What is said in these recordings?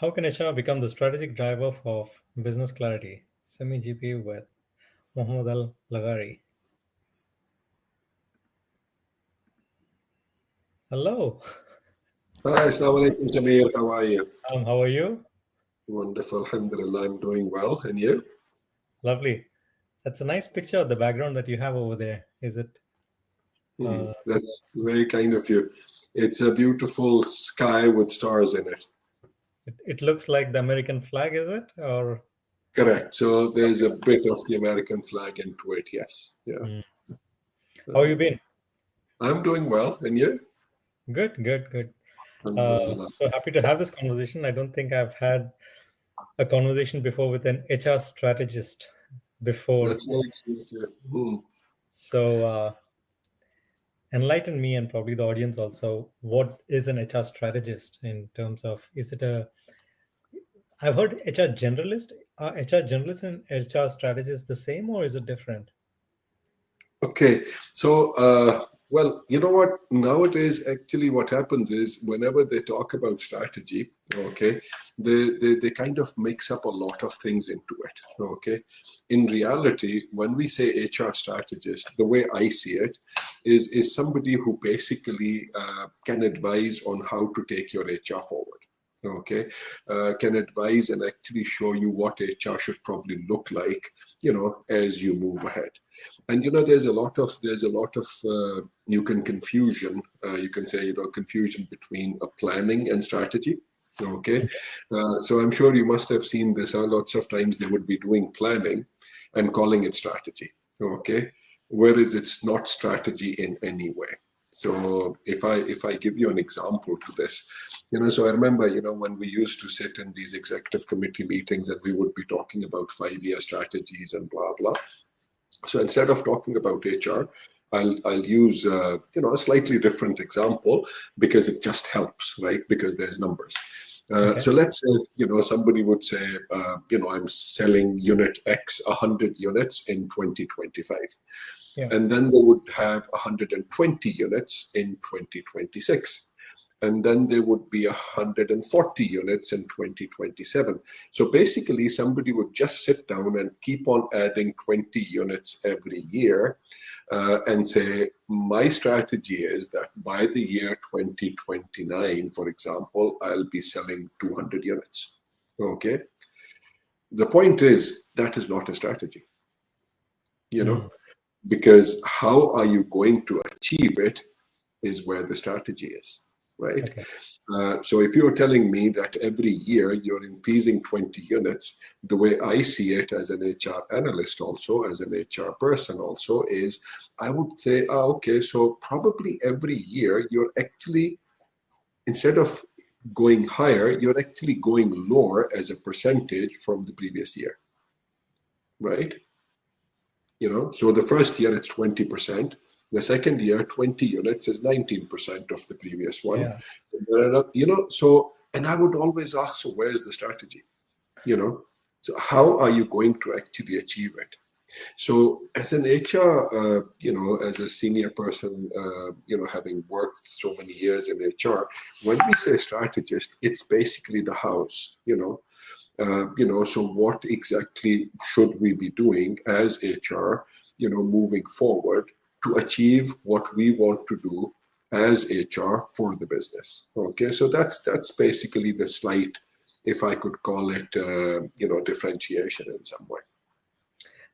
How can HR become the strategic driver of business clarity? Semi GP with Mohammed Al Laghari. Hello. Hi, Assalamu alaikum, Jamil. How are you? How are you? Wonderful. Alhamdulillah, I'm doing well. And you? Lovely. That's a nice picture of the background that you have over there. Is it? That's very kind of you. It's a beautiful sky with stars in it. It looks like the American flag, is it? Or Correct. So there's a bit of the American flag into it, yes. Yeah. Hmm. How have you been? I'm doing well. And you? Good, good, good. Alhamdulillah. So happy to have this conversation. I don't think I've had a conversation before with an HR strategist before. That's very kind of you. So enlighten me and probably the audience also. What is an HR strategist in terms of, is it a, I've heard HR generalist. Are HR generalists and HR strategists the same, or is it different? Okay, so well, you know what? Nowadays, actually, what happens is whenever they talk about strategy, okay, they kind of mix up a lot of things into it. Okay, in reality, when we say HR strategist, the way I see it is somebody who basically can advise on how to take your HR forward. Okay, can advise and actually show you what HR should probably look like, as you move ahead. And there's a lot of you can confusion, you can say, confusion between a planning and strategy. Okay, so I'm sure you must have seen this. Lots of times they would be doing planning and calling it strategy. Okay, whereas it's not strategy in any way. So if I give you an example to this, so I remember, when we used to sit in these executive committee meetings and we would be talking about 5-year strategies and blah blah. So instead of talking about HR, I'll use a slightly different example because it just helps, right? Because there's numbers. Okay. So let's say somebody would say I'm selling unit X 100 units in 2025, Yeah. and then they would have 120 units in 2026. And then there would be 140 units in 2027. So basically, somebody would just sit down and keep on adding 20 units every year and say, my strategy is that by the year 2029, for example, I'll be selling 200 units. Okay. The point is, that is not a strategy, because how are you going to achieve it is where the strategy is. Right. Okay. So if you're telling me that every year you're increasing 20 units, the way I see it as an HR analyst also, as an HR person also, is I would say, okay, so probably every year you're actually, instead of going higher, you're actually going lower as a percentage from the previous year. Right? So the first year it's 20%. The second year, 20 units is 19% of the previous one. Yeah. So, and I would always ask, so where's the strategy? So how are you going to actually achieve it? So as an HR, as a senior person, having worked so many years in HR, when we say strategist, it's basically the house, so what exactly should we be doing as HR, moving forward to achieve what we want to do as HR for the business? Okay, so that's basically the slight, if I could call it, differentiation in some way.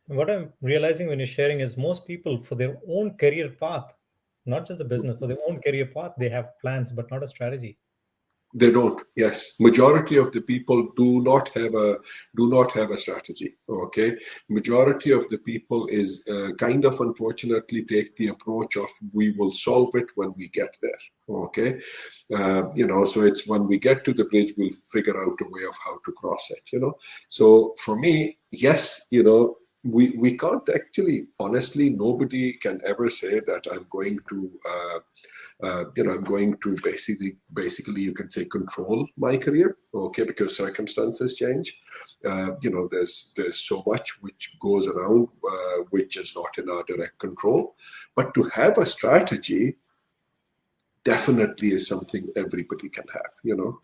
What I'm realizing when you're sharing is most people, for their own career path, not just the business, for their own career path, they have plans, but not a strategy. They don't. Yes, majority of the people do not have a strategy. Okay, majority of the people is kind of, unfortunately, take the approach of we will solve it when we get there. Okay, so it's when we get to the bridge we'll figure out a way of how to cross it. So for me, yes, we can't actually, honestly, nobody can ever say that I'm going to. I'm going to basically, you can say, control my career, okay, because circumstances change. There's so much which goes around, which is not in our direct control. But to have a strategy, definitely is something everybody can have. Mm.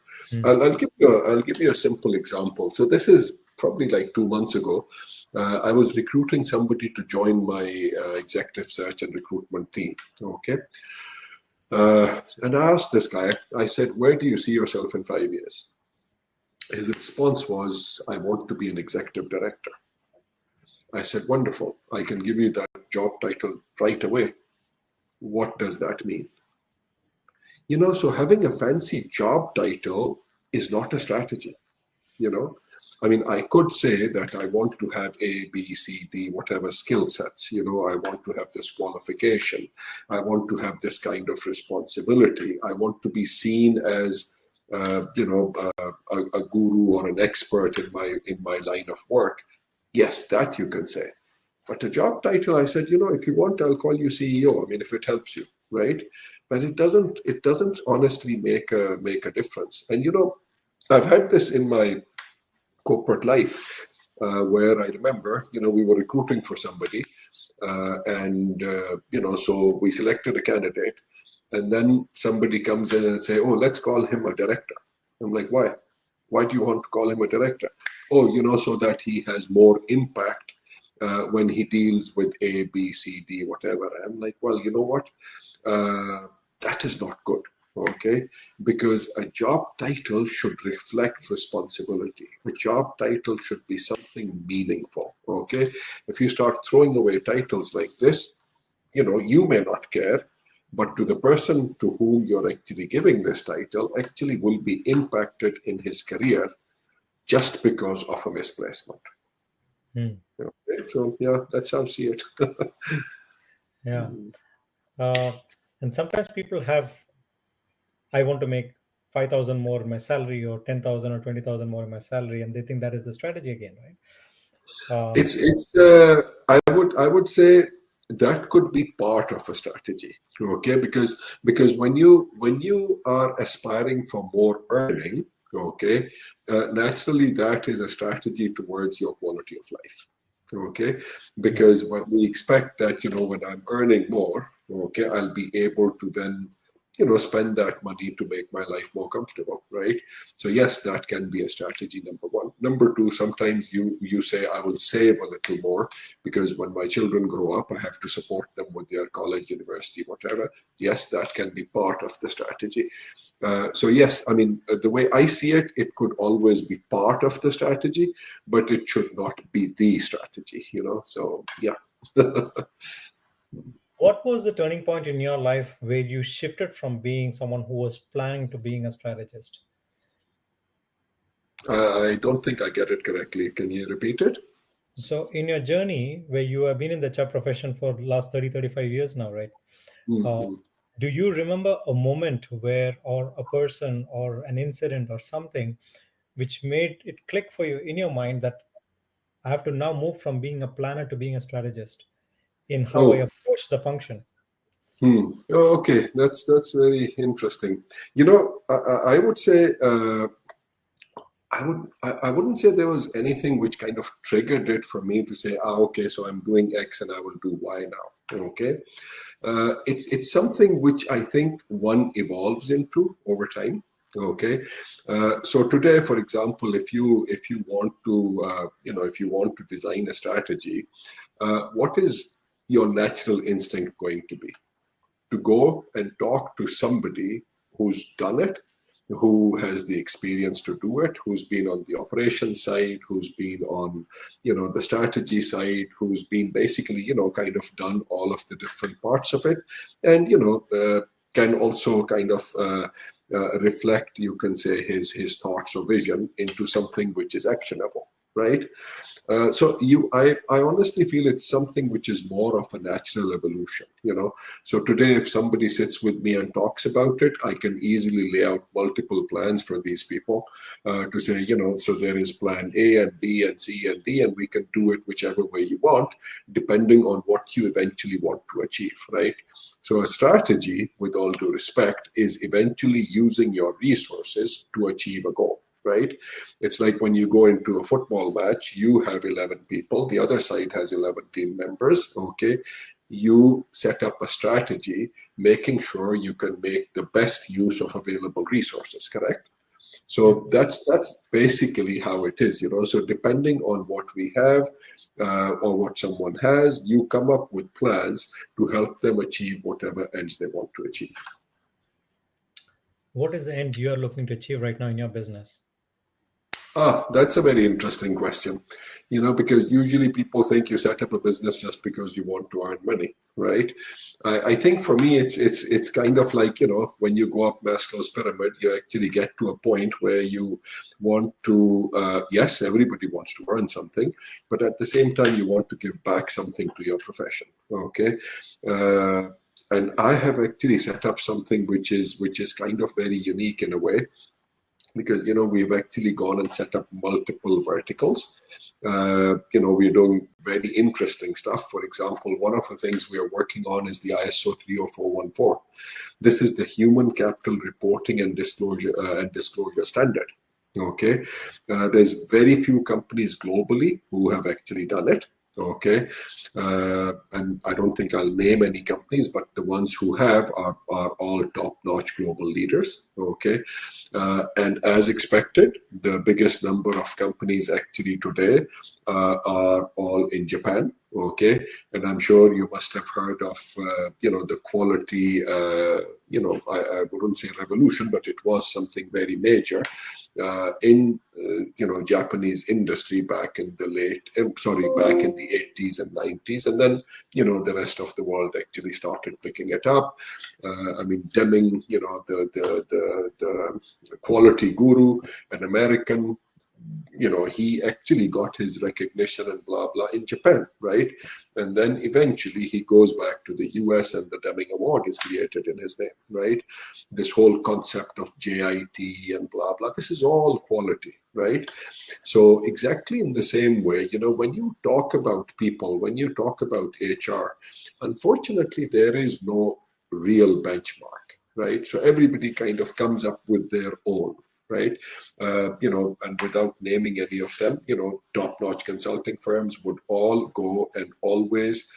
I'll give you a simple example. So this is probably like 2 months ago. I was recruiting somebody to join my executive search and recruitment team. Okay. And I asked this guy, I said, where do you see yourself in 5 years? His response was, I want to be an executive director. I said, wonderful. I can give you that job title right away. What does that mean? So having a fancy job title is not a strategy. I mean, I could say that I want to have A, B, C, D, whatever skill sets. I want to have this qualification. I want to have this kind of responsibility. I want to be seen as, a guru or an expert in my line of work. Yes, that you can say. But a job title, I said, if you want, I'll call you CEO. I mean, if it helps you, right? But it doesn't honestly make a difference. And I've had this in my corporate life, where I remember, we were recruiting for somebody, so we selected a candidate, and then somebody comes in and say, oh, let's call him a director. I'm like, why? Why do you want to call him a director? Oh, so that he has more impact when he deals with A, B, C, D, whatever. I'm like, well, you know what? That is not good. Okay, because a job title should reflect responsibility. A job title should be something meaningful. Okay, if you start throwing away titles like this, you may not care, but to the person to whom you're actually giving this title actually will be impacted in his career just because of a misplacement. Mm. Okay, so yeah, that's how I see it. Yeah. And sometimes people have, I want to make 5,000 more in my salary, or 10,000 or 20,000 more in my salary, and they think that is the strategy again, right? It's I would say that could be part of a strategy. Okay, because when you are aspiring for more earning, okay, naturally that is a strategy towards your quality of life. Okay, because when we expect that, when I'm earning more, okay, I'll be able to then spend that money to make my life more comfortable, right? So yes, that can be a strategy, number one. Number two, sometimes you say, I will save a little more because when my children grow up, I have to support them with their college, university, whatever. Yes, that can be part of the strategy. So yes, I mean, the way I see it, it could always be part of the strategy, but it should not be the strategy, so yeah. What was the turning point in your life where you shifted from being someone who was planning to being a strategist? I don't think I get it correctly. Can you repeat it? So in your journey where you have been in the HR profession for the last 30, 35 years now, right? Mm-hmm. Do you remember a moment where, or a person or an incident or something which made it click for you in your mind that I have to now move from being a planner to being a strategist in how I Oh, approach the function? Oh, okay. That's very interesting. I would say I wouldn't say there was anything which kind of triggered it for me to say, okay, so I'm doing X and I will do Y now. Okay, it's something which I think one evolves into over time. Okay, so today, for example, if you want to if you want to design a strategy, what is your natural instinct going to be? To go and talk to somebody who's done it, who has the experience to do it, who's been on the operations side, who's been on, the strategy side, who's been basically, kind of done all of the different parts of it, and, can also kind of reflect, you can say, his thoughts or vision into something which is actionable, right? I honestly feel it's something which is more of a natural evolution, So today, if somebody sits with me and talks about it, I can easily lay out multiple plans for these people to say, so there is plan A and B and C and D, and we can do it whichever way you want, depending on what you eventually want to achieve, right? So a strategy, with all due respect, is eventually using your resources to achieve a goal. Right? It's like when you go into a football match, you have 11 people, the other side has 11 team members, okay? You set up a strategy making sure you can make the best use of available resources, correct? So that's basically how it is, So depending on what we have or what someone has, you come up with plans to help them achieve whatever ends they want to achieve. What is the end you are looking to achieve right now in your business? That's a very interesting question, because usually people think you set up a business just because you want to earn money, right? I think for me, it's kind of like, when you go up Maslow's pyramid, you actually get to a point where you want to, yes, everybody wants to earn something, but at the same time, you want to give back something to your profession, okay? And I have actually set up something which is kind of very unique in a way, because we've actually gone and set up multiple verticals. We're doing very interesting stuff. For example, one of the things we are working on is the ISO 30414. This is the Human Capital Reporting and Disclosure Standard. Okay, there's very few companies globally who have actually done it. Okay, and I don't think I'll name any companies, but the ones who have are all top-notch global leaders. Okay, and as expected, the biggest number of companies actually today are all in Japan. Okay, and I'm sure you must have heard of the quality. I wouldn't say revolution, but it was something very major in Japanese industry back in the back in the 80s and 90s, and then the rest of the world actually started picking it up. Deming, the quality guru, an American, he actually got his recognition and blah blah in Japan, right? And then eventually he goes back to the US and the Deming Award is created in his name, right? This whole concept of JIT and blah blah, this is all quality, right? So exactly in the same way, when you talk about people, when you talk about HR, unfortunately there is no real benchmark, right? So everybody kind of comes up with their own, right? And without naming any of them, top-notch consulting firms would all go and always,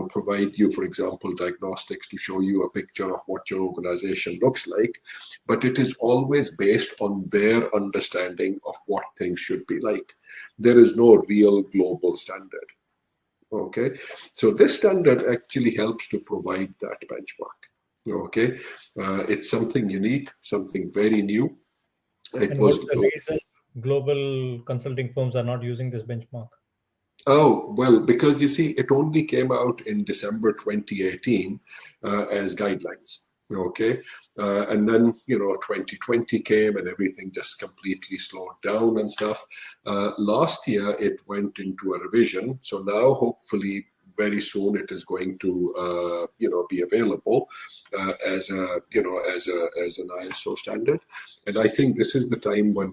provide you, for example, diagnostics to show you a picture of what your organization looks like. But it is always based on their understanding of what things should be like. There is no real global standard. Okay, so this standard actually helps to provide that benchmark. Okay, it's something unique, something very new. And what's the reason global consulting firms are not using this benchmark? Oh, well, because you see, it only came out in December 2018 as guidelines. Okay. And then, 2020 came and everything just completely slowed down and stuff. Last year, it went into a revision. So now, hopefully, very soon it is going to be available as an ISO standard. And I think this is the time when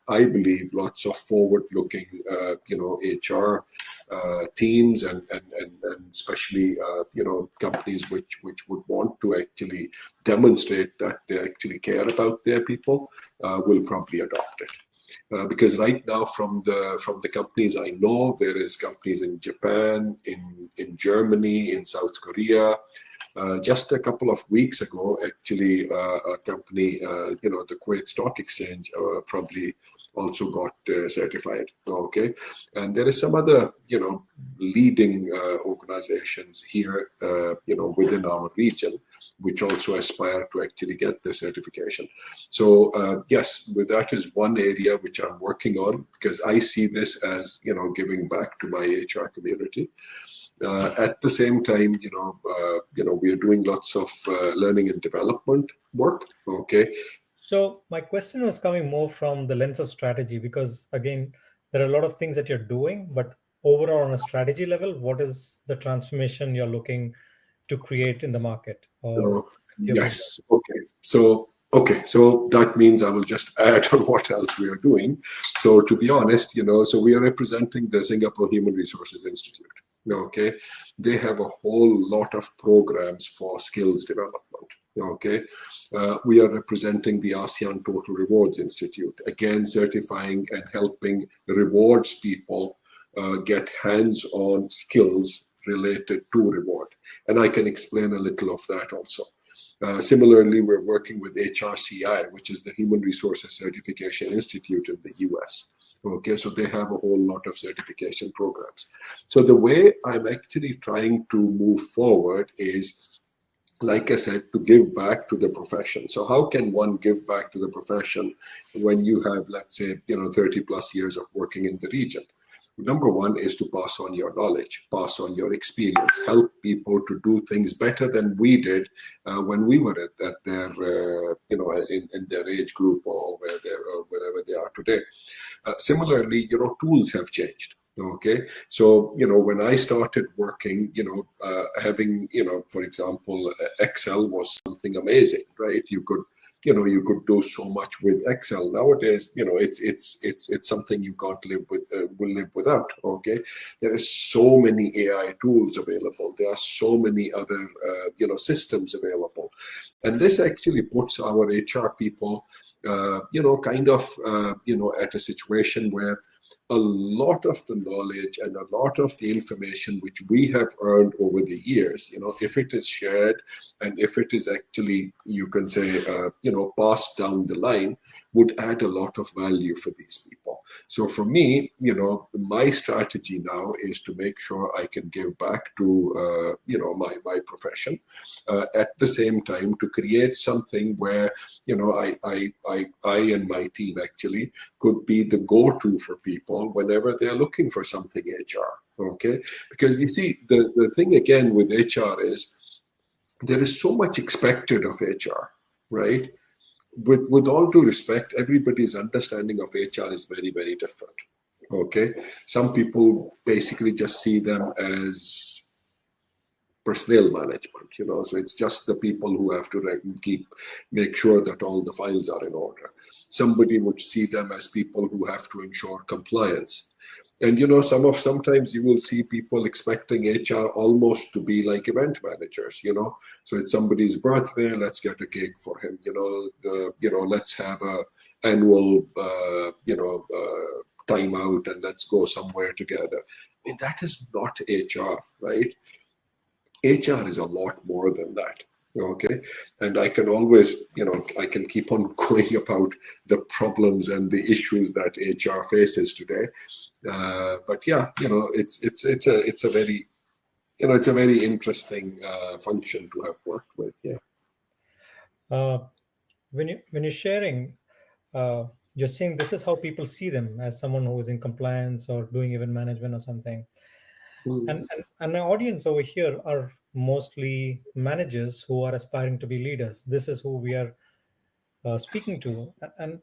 I believe lots of forward-looking HR teams and especially companies which would want to actually demonstrate that they actually care about their people will probably adopt it. Because right now, from the companies I know, there is companies in Japan, in Germany, in South Korea. Just a couple of weeks ago, actually, a company, the Kuwait Stock Exchange, probably also got certified. Okay, and there is some other, leading organizations here, within our region, which also aspire to actually get the certification. So yes, that is one area which I'm working on, because I see this as, giving back to my HR community. At the same time, we are doing lots of learning and development work. Okay. So my question was coming more from the lens of strategy, because again, there are a lot of things that you're doing, but overall on a strategy level, what is the transformation you're looking to create in the market or your business? Yes. Okay. So that means I will just add on what else we are doing. So to be honest, so we are representing the Singapore Human Resources Institute. Okay, they have a whole lot of programs for skills development. Okay, we are representing the ASEAN Total Rewards Institute, again certifying and helping rewards people get hands-on skills related to reward. And I can explain a little of that also. Similarly, we're working with HRCI, which is the Human Resources Certification Institute in the US. Okay, so they have a whole lot of certification programs. So the way I'm actually trying to move forward is, like I said, to give back to the profession. So how can one give back to the profession when you have, let's say, 30 plus years of working in the region? Number one is to pass on your knowledge, pass on your experience, help people to do things better than we did when we were at their, in their age group or wherever they are today. Similarly, tools have changed. Okay, so when I started working, having for example, Excel was something amazing, right? You could do so much with Excel. Nowadays, it's something you can't live with, will live without. Okay, there is so many AI tools available. There are so many other systems available, and this actually puts our HR people, at a situation where a lot of the knowledge and a lot of the information which we have earned over the years, if it is shared and if it is actually, you can say, passed down the line, would add a lot of value for these people. So for me, my strategy now is to make sure I can give back to, my profession. At the same time, to create something where, I and my team actually could be the go-to for people whenever they're looking for something HR. Okay, because you see, the thing again with HR is there is so much expected of HR, right? With all due respect, everybody's understanding of HR is very, very different. Okay, some people basically just see them as personnel management, so it's just the people who have to make sure that all the files are in order. Somebody would see them as people who have to ensure compliance. And sometimes you will see people expecting HR almost to be like event managers, so it's somebody's birthday, let's get a cake for him, let's have a annual time out and let's go somewhere together. I mean, that is not HR, right? HR is a lot more than that. Okay, and I can always, I can keep on going about the problems and the issues that HR faces today. But yeah, it's a very, it's a very interesting function to have worked with. Yeah. When you're sharing, you're saying this is how people see them, as someone who is in compliance or doing event management or something. And my audience over here are mostly managers who are aspiring to be leaders. This is who we are speaking to, and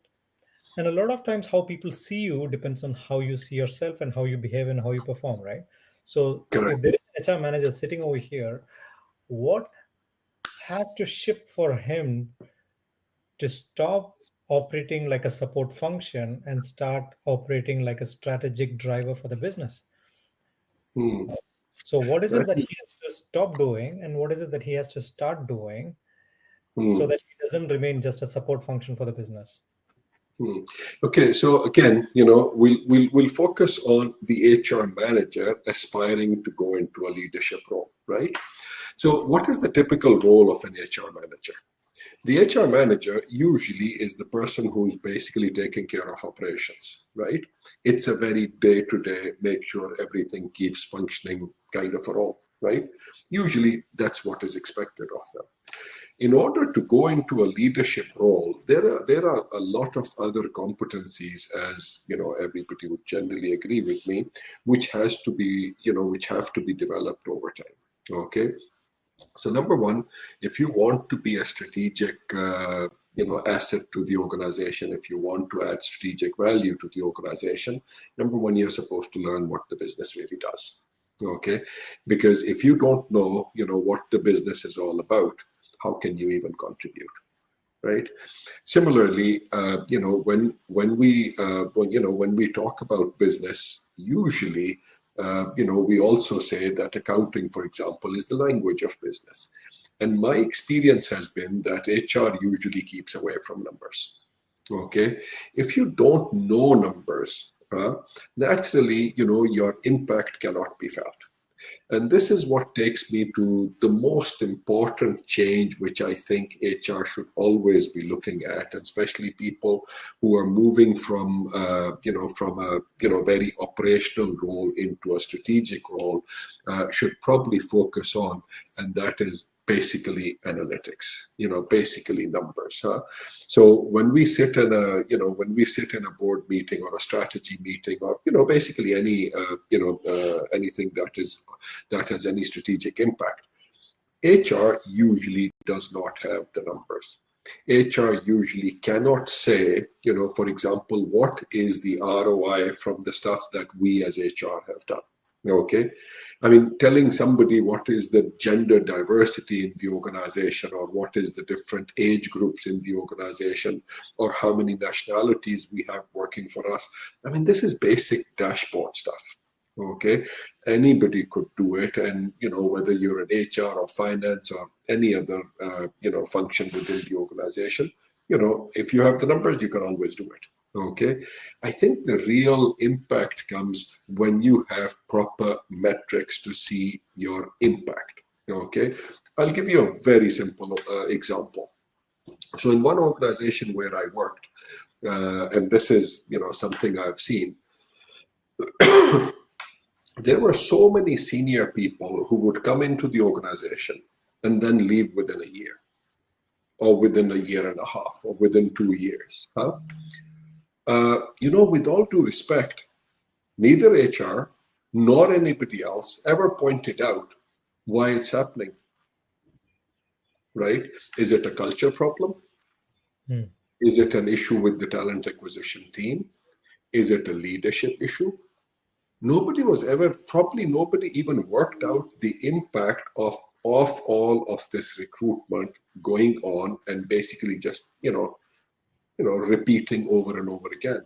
a lot of times how people see you depends on how you see yourself and how you behave and how you perform, right? So if Correct. there is an HR manager sitting over here, what has to shift for him to stop operating like a support function and start operating like a strategic driver for the business? Hmm. So what is it That that is- he has to stop doing, and what is it that he has to start doing, so hmm. that he doesn't remain just a support function for the business? Hmm. Okay, so again, we'll focus on the HR manager aspiring to go into a leadership role, right? So, what is the typical role of an HR manager? The HR manager usually is the person who's basically taking care of operations, right? It's a very day-to-day, make sure everything keeps functioning kind of a role, right? Usually, that's what is expected of them. In order to go into a leadership role, there are a lot of other competencies, as everybody would generally agree with me, which has to be which have to be developed over time. Okay, so number one, if you want to be a strategic asset to the organization, if you want to add strategic value to the organization, number one, you're supposed to learn what the business really does. Okay, because if you don't know what the business is all about, how can you even contribute, right? Similarly, when we talk about business, usually we also say that accounting, for example, is the language of business. And my experience has been that HR usually keeps away from numbers. Okay, if you don't know numbers, naturally, your impact cannot be felt. And this is what takes me to the most important change, which I think HR should always be looking at, and especially people who are moving from a very operational role into a strategic role should probably focus on, and that is basically analytics, basically numbers. So when we sit in a board meeting or a strategy meeting, or basically any anything that has any strategic impact, HR usually does not have the numbers. HR usually cannot say, for example, what is the ROI from the stuff that we as HR have done. Okay. I mean, telling somebody what is the gender diversity in the organization, or what is the different age groups in the organization, or how many nationalities we have working for us. I mean, this is basic dashboard stuff. Okay. Anybody could do it. And, whether you're in HR or finance or any other, function within the organization, if you have the numbers, you can always do it. Okay. I think the real impact comes when you have proper metrics to see your impact. Okay. I'll give you a very simple example. So in one organization where I worked, and this is, something I've seen, there were so many senior people who would come into the organization and then leave within a year, or within a year and a half, or within 2 years. With all due respect, neither HR nor anybody else ever pointed out why it's happening. Right? Is it a culture problem? Is it an issue with the talent acquisition team? Is it a leadership issue? Nobody even worked out the impact of all of this recruitment going on, and basically just, repeating over and over again.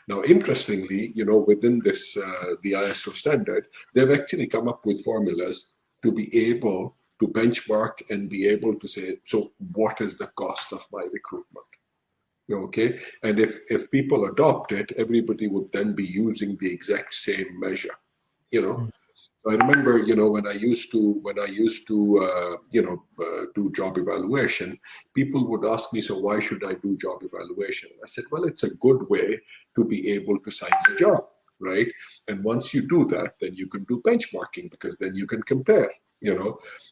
Now, interestingly, within this, the ISO standard, they've actually come up with formulas to be able to benchmark and be able to say, so what is the cost of my recruitment? Okay. And if people adopt it, everybody would then be using the exact same measure, I remember, when I used to do job evaluation, people would ask me, so why should I do job evaluation? I said, well, it's a good way to be able to size a job, right? And once you do that, then you can do benchmarking, because then you can compare,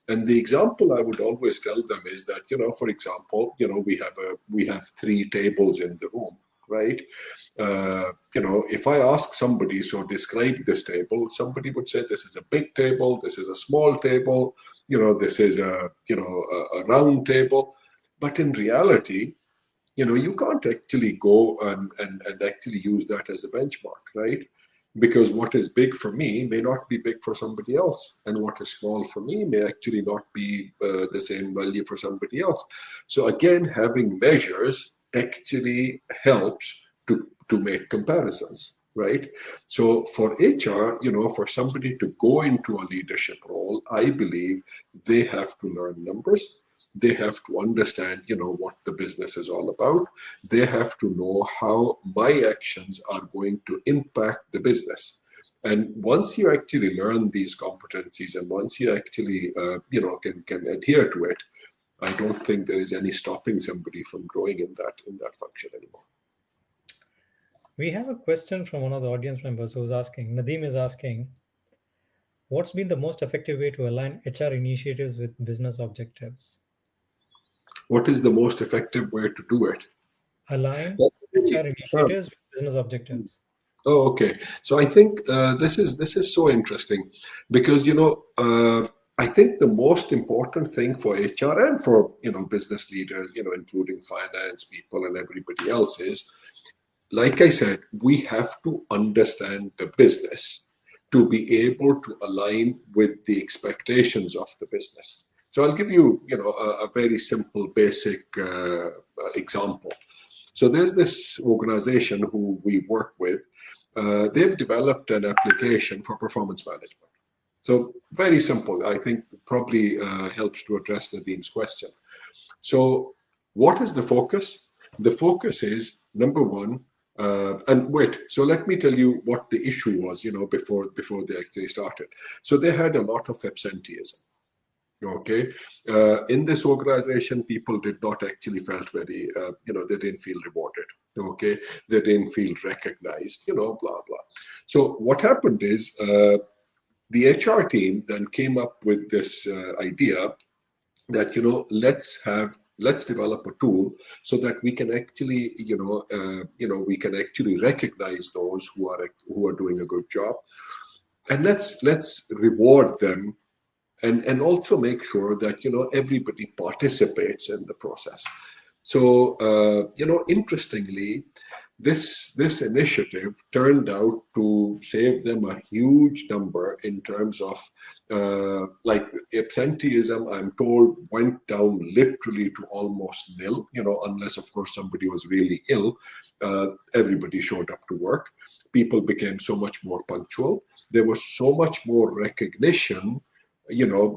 And the example I would always tell them is that, for example, we have 3 tables in the room. Right? If I ask somebody, so describe this table, somebody would say, this is a big table, this is a small table, this is a round table. But in reality, you can't actually go and actually use that as a benchmark, right? Because what is big for me may not be big for somebody else. And what is small for me may actually not be the same value for somebody else. So again, having measures actually helps to make comparisons, right? So for HR, for somebody to go into a leadership role, I believe they have to learn numbers. They have to understand, what the business is all about. They have to know how my actions are going to impact the business. And once you actually learn these competencies, and once you actually, can adhere to it, I don't think there is any stopping somebody from growing in that function anymore. We have a question from one of the audience members who's asking, Nadeem is asking, what's been the most effective way to align HR initiatives with business objectives? What is the most effective way to do it? Align HR initiatives with business objectives. Oh, okay. So I think this is so interesting, because I think the most important thing for HR and for business leaders, including finance people and everybody else, is, like I said, we have to understand the business to be able to align with the expectations of the business. So I'll give you a very simple, basic example. So there's this organization who we work with. They've developed an application for performance management. So very simple. I think probably helps to address Nadeem's question. So what is the focus? The focus is, number one, And wait, so let me tell you what the issue was, before they actually started. So they had a lot of absenteeism. Okay, in this organization, people did not actually felt very, they didn't feel rewarded. Okay, they didn't feel recognized. Blah blah. So what happened is the HR team then came up with this idea that let's develop a tool so that we can actually we can actually recognize those who are doing a good job, and let's reward them, and also make sure that everybody participates in the process. So interestingly, this initiative turned out to save them a huge number in terms of like absenteeism. I'm told went down literally to almost nil. Unless of course somebody was really ill, everybody showed up to work. People became so much more punctual. There was so much more recognition,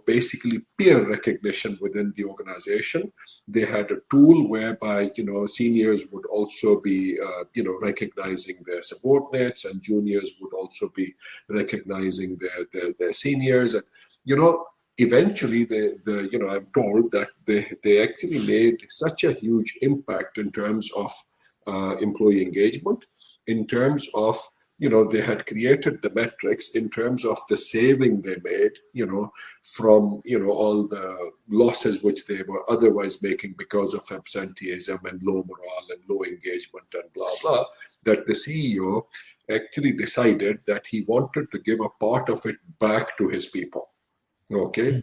basically peer recognition within the organization. They had a tool whereby, seniors would also be, recognizing their subordinates, and juniors would also be recognizing their seniors. And, eventually I'm told that they actually made such a huge impact in terms of employee engagement, in terms of they had created the metrics in terms of the saving they made, from, all the losses which they were otherwise making because of absenteeism and low morale and low engagement and blah, blah, that the CEO actually decided that he wanted to give a part of it back to his people. Okay.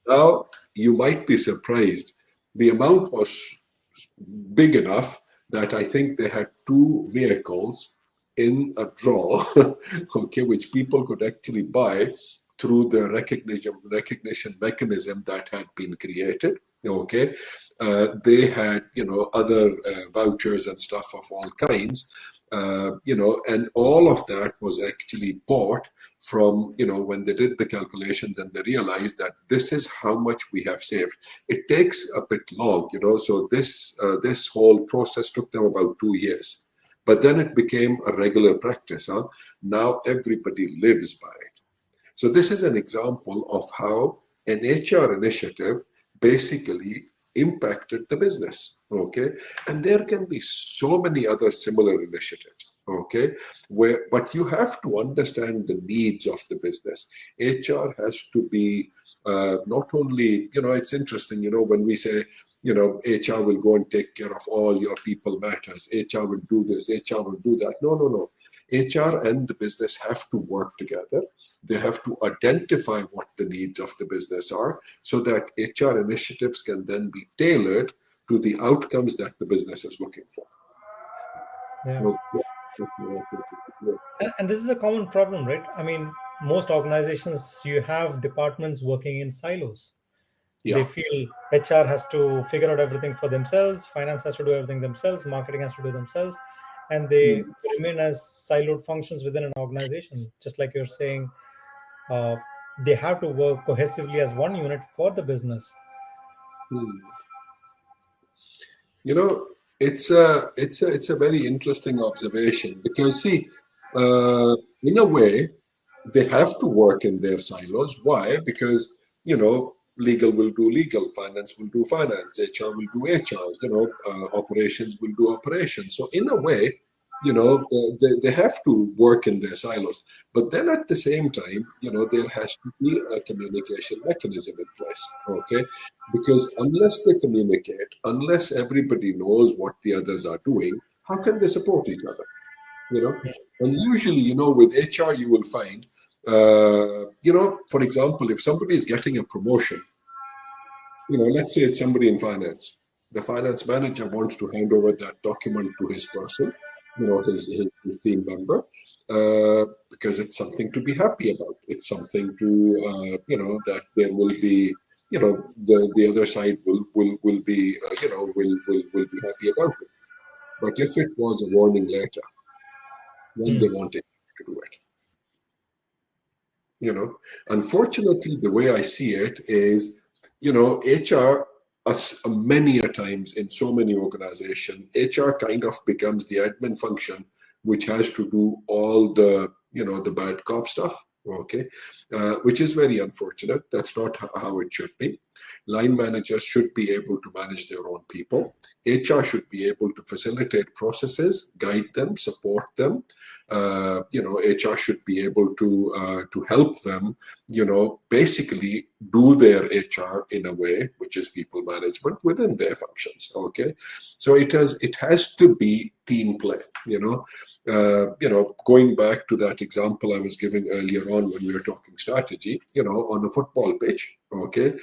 Now, you might be surprised. The amount was big enough that I think they had 2 vehicles in a draw, okay, which people could actually buy through the recognition mechanism that had been created. Okay, they had other vouchers and stuff of all kinds, and all of that was actually bought from when they did the calculations, and they realized that this is how much we have saved. It takes a bit long, so this whole process took them about 2 years. But then it became a regular practice. Now everybody lives by it. So this is an example of how an HR initiative basically impacted the business. Okay, and there can be so many other similar initiatives. Okay, but you have to understand the needs of the business. HR has to be not only, it's interesting, when we say, HR will go and take care of all your people matters. HR will do this, HR will do that. No. HR and the business have to work together. They have to identify what the needs of the business are, so that HR initiatives can then be tailored to the outcomes that the business is looking for. Yeah. And this is a common problem, right? I mean, most organizations, you have departments working in silos. Yeah. They feel HR has to figure out everything for themselves, finance has to do everything themselves, marketing has to do themselves, and they remain as siloed functions within an organization. Just like you're saying, they have to work cohesively as one unit for the business. It's a very interesting observation, because see, in a way, they have to work in their silos. Why? Because legal will do legal, finance will do finance, HR will do HR, operations will do operations. So in a way, they have to work in their silos. But then at the same time, there has to be a communication mechanism in place. Okay, because unless they communicate, unless everybody knows what the others are doing, how can they support each other? And usually, with HR, you will find, for example, if somebody is getting a promotion, let's say it's somebody in finance, the finance manager wants to hand over that document to his person, his team member, because it's something to be happy about. It's something to, that there will be, the other side will be, will be happy about it. But if it was a warning letter, then they wanted to do it. Unfortunately, the way I see it is, HR, many a times in so many organizations, HR kind of becomes the admin function which has to do all the, the bad cop stuff, okay, which is very unfortunate. That's not how it should be. Line managers should be able to manage their own people. HR should be able to facilitate processes, guide them, support them. HR should be able to help them, basically do their HR in a way which is people management within their functions. Okay, so it has to be team play. Going back to that example I was giving earlier on when we were talking strategy, on a football pitch. Okay,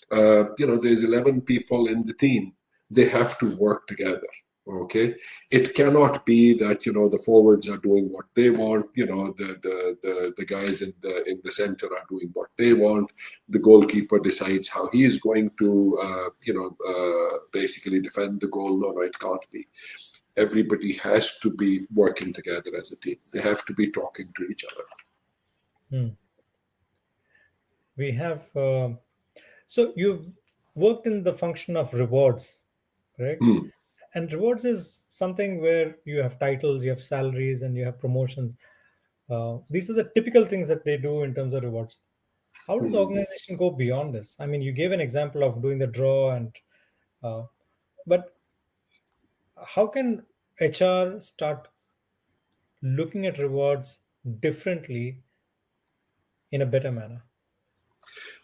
there's 11 people in the team. They have to work together. Okay, it cannot be that the forwards are doing what they want, the guys in the center are doing what they want, the goalkeeper decides how he is going to basically defend the goal. No, it can't be. Everybody has to be working together as a team. They have to be talking to each other. We have so you've worked in the function of rewards, correct? And rewards is something where you have titles, you have salaries, and you have promotions. These are the typical things that they do in terms of rewards. How does organization go beyond this? I mean, you gave an example of doing the draw, and but how can HR start looking at rewards differently in a better manner?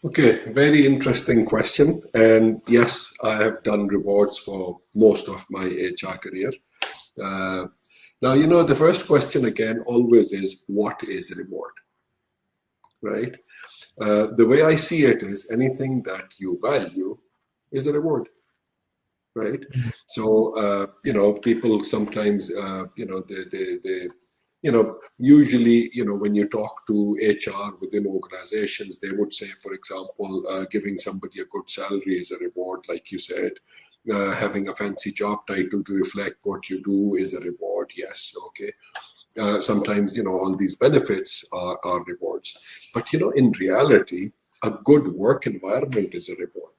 Okay, very interesting question. And yes, I have done rewards for most of my HR career. Now, the first question again always is, what is reward? Right? The way I see it is anything that you value is a reward. Right? So, people sometimes, usually, when you talk to HR within organizations, they would say, for example, giving somebody a good salary is a reward, like you said. Having a fancy job title to reflect what you do is a reward. Yes, okay. Sometimes, all these benefits are rewards. But, in reality, a good work environment is a reward.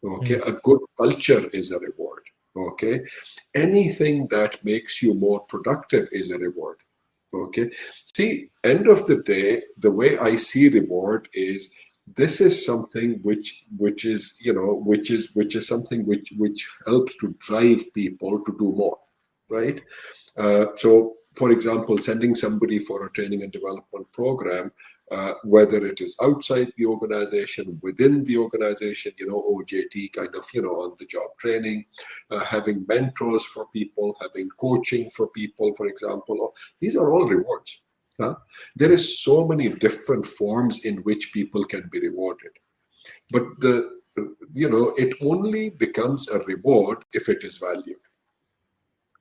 Okay, a good culture is a reward. Okay, anything that makes you more productive is a reward. Okay, see, end of the day, the way I see reward is this is something which is something which helps to drive people to do more, right? So, for example, sending somebody for a training and development program, whether it is outside the organization, within the organization, OJT kind of, on-the-job training, having mentors for people, having coaching for people, for example, these are all rewards. There is so many different forms in which people can be rewarded. But it only becomes a reward if it is valued.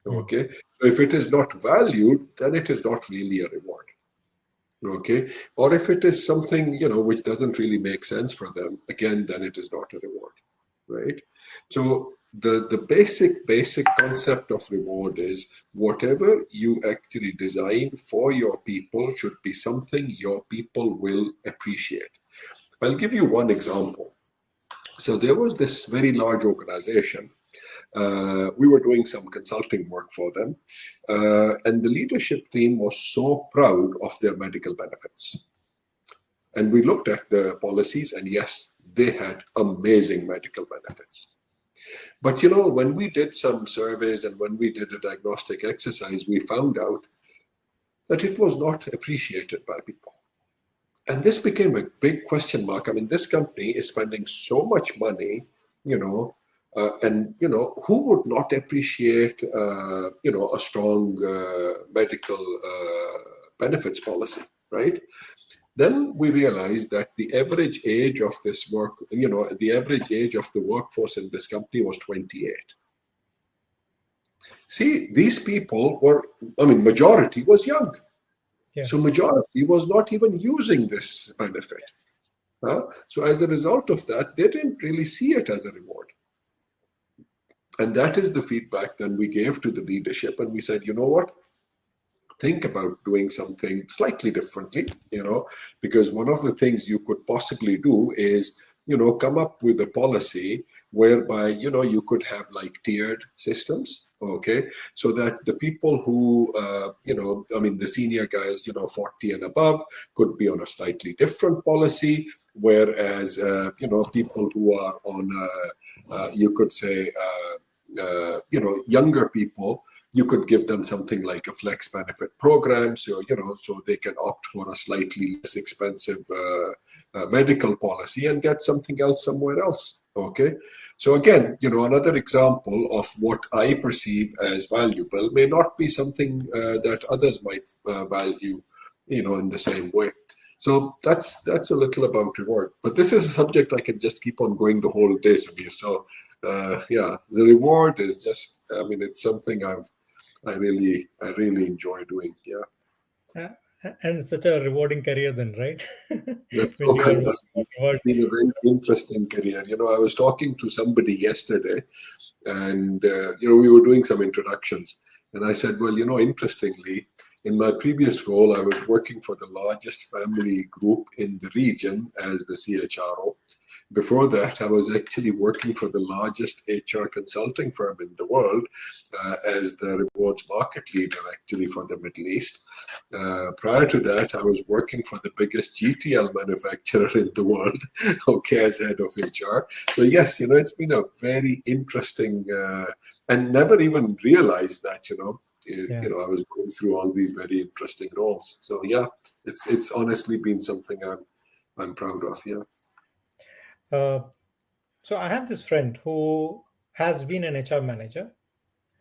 Okay, so if it is not valued, then it is not really a reward. Okay, or if it is something which doesn't really make sense for them, again, then it is not a reward, right? So the basic concept of reward is whatever you actually design for your people should be something your people will appreciate. I'll give you one example. So there was this very large organization. We were doing some consulting work for them, and the leadership team was so proud of their medical benefits. And we looked at the policies, and yes, they had amazing medical benefits. But when we did some surveys and when we did a diagnostic exercise, we found out that it was not appreciated by people. And this became a big question mark. I mean, this company is spending so much money, and who would not appreciate a strong medical benefits policy, right? Then we realized that the average age of this work, the average age of the workforce in this company was 28. See, these people were, majority was young. Yeah. So majority was not even using this benefit. So as a result of that, they didn't really see it as a reward. And that is the feedback that we gave to the leadership. And we said, you know what? Think about doing something slightly differently, because one of the things you could possibly do is, come up with a policy whereby, you could have like tiered systems, okay, so that the people who, the senior guys, 40 and above could be on a slightly different policy, whereas, people who are on, you could say, younger people, you could give them something like a flex benefit program, so so they can opt for a slightly less expensive medical policy and get something else somewhere else. Okay, so again, another example of what I perceive as valuable may not be something that others might value, in the same way. So that's a little about reward. But this is a subject I can just keep on going the whole day, Samir. So yeah, the reward is just, it's something I really enjoy doing. Yeah. And it's such a rewarding career then, right? That's When so you are kind of working on reward. been a very interesting career. I was talking to somebody yesterday, and we were doing some introductions, and I said, well, interestingly, in my previous role, I was working for the largest family group in the region as the CHRO. Before that, I was actually working for the largest HR consulting firm in the world as the rewards market leader, actually, for the Middle East. Prior to that, I was working for the biggest GTL manufacturer in the world, okay, as head of HR. So yes, it's been a very interesting, and never even realized that, I was going through all these very interesting roles. So yeah, it's honestly been something I'm proud of. Yeah. So I have this friend who has been an HR manager,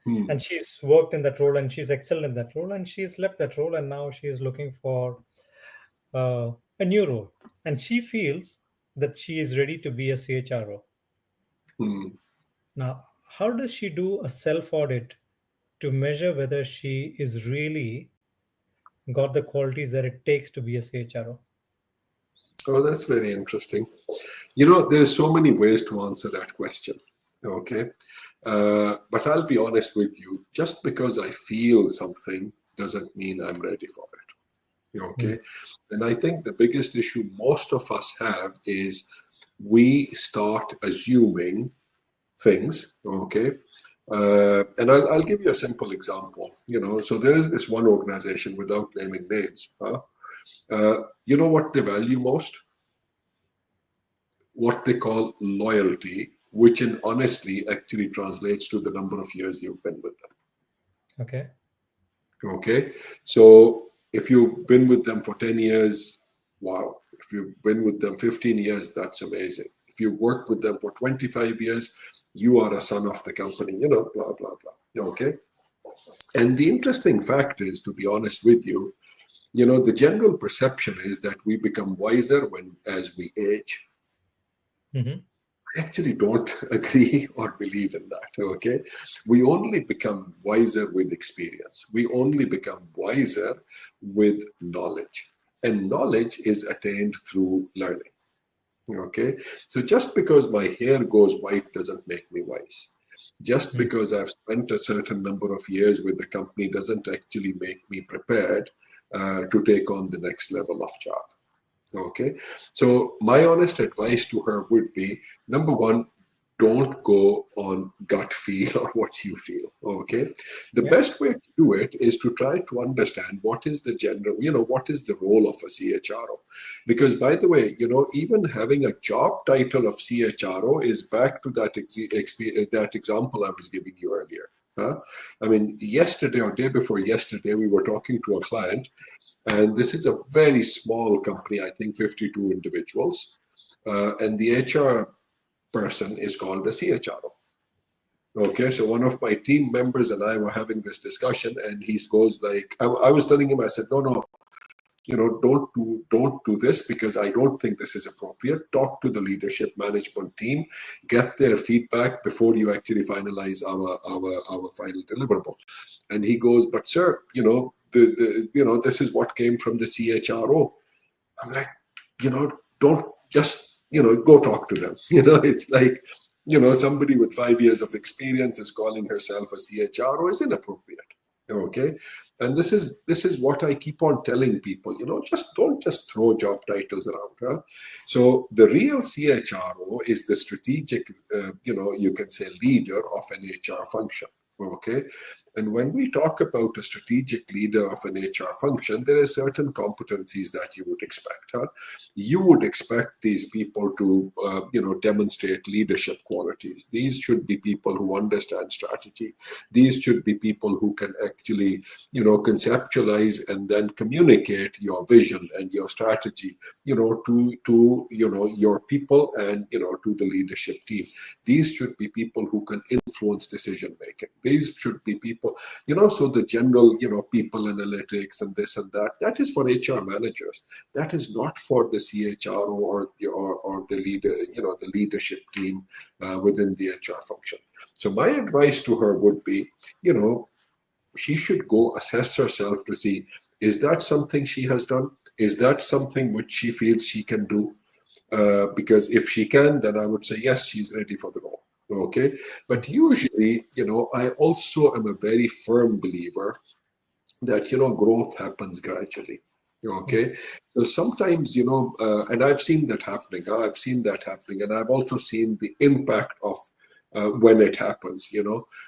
Hmm. and she's worked in that role and she's excelled in that role, and she's left that role and now she's looking for a new role, and she feels that she is ready to be a CHRO. Hmm. Now, how does she do a self audit to measure whether she is really got the qualities that it takes to be a CHRO? Oh, that's very interesting. There's so many ways to answer that question. Okay. But I'll be honest with you, just because I feel something doesn't mean I'm ready for it. Okay. And I think the biggest issue most of us have is we start assuming things. Okay. And I'll give you a simple example. So there is this one organization, without naming names. You know what they value most? What they call loyalty, which in honestly actually translates to the number of years you've been with them. Okay. Okay. So if you've been with them for 10 years, wow. If you've been with them 15 years, that's amazing. If you worked with them for 25 years, you are a son of the company, blah, blah, blah. Okay. And the interesting fact is, to be honest with you, the general perception is that we become wiser as we age. Mm-hmm. I actually don't agree or believe in that. Okay. We only become wiser with experience. We only become wiser with knowledge. And knowledge is attained through learning. Okay. So just because my hair goes white doesn't make me wise. Just because I've spent a certain number of years with the company doesn't actually make me prepared to take on the next level of job. Okay, so my honest advice to her would be, number one, don't go on gut feel or what you feel. Okay, the best way to do it is to try to understand what is the general, what is the role of a CHRO. Because by the way, even having a job title of CHRO is back to that example I was giving you earlier. Yesterday or day before yesterday, we were talking to a client. And this is a very small company, I think 52 individuals. And the HR person is called a CHRO. Okay, so one of my team members and I were having this discussion, and he goes like, I was telling him, I said, no, don't do this, because I don't think this is appropriate. Talk to the leadership management team, get their feedback before you actually finalize our final deliverable. And he goes, but sir, this is what came from the CHRO. I'm like, don't just, go talk to them. It's like, somebody with 5 years of experience is calling herself a CHRO is inappropriate. Okay. And this is what I keep on telling people, just don't just throw job titles around. Huh? So the real CHRO is the strategic, you can say leader of an HR function. Okay. And when we talk about a strategic leader of an HR function, there are certain competencies that you would expect. Huh? You would expect these people to, demonstrate leadership qualities. These should be people who understand strategy. These should be people who can actually, conceptualize and then communicate your vision and your strategy, to your people and, to the leadership team. These should be people who can influence decision making. These should be people, so the general, people analytics and this and that, that is for HR managers. That is not for the CHRO or the leader, the leadership team within the HR function. So my advice to her would be, she should go assess herself to see, is that something she has done? Is that something which she feels she can do? Because if she can, then I would say, yes, she's ready for the role. Okay. But usually, I also am a very firm believer that, growth happens gradually. Okay. So sometimes, and I've seen that happening. And I've also seen the impact of when it happens,